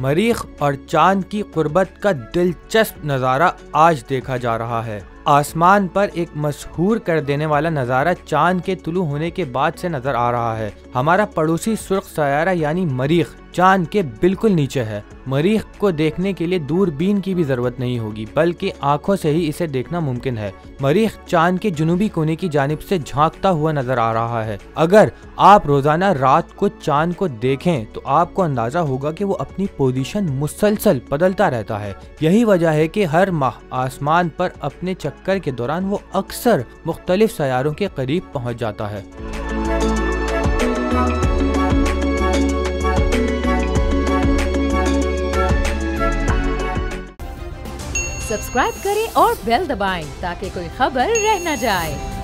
मरीख और चांद की कुर्बत का दिलचस्प नज़ारा आज देखा जा रहा है। आसमान पर एक मशहूर कर देने वाला नज़ारा चांद के तुलू होने के बाद से नजर आ रहा है। हमारा पड़ोसी सुर्ख सयारा यानी मरीख चांद के बिल्कुल नीचे है। मरीख को देखने के लिए दूरबीन की भी जरूरत नहीं होगी, बल्कि आंखों से ही इसे देखना मुमकिन है। मरीख चांद के जुनूबी कोने की जानिब से झांकता हुआ नजर आ रहा है। अगर आप रोजाना रात को चांद को देखें तो आपको अंदाजा होगा कि वो अपनी पोजीशन मुसलसल बदलता रहता है। यही वजह है कि हर माह आसमान पर अपने चक्कर के दौरान वो अक्सर मुख्तलिफ सयारों के करीब पहुंच जाता है। सब्सक्राइब करें और बेल दबाएं ताकि कोई खबर रह न जाए।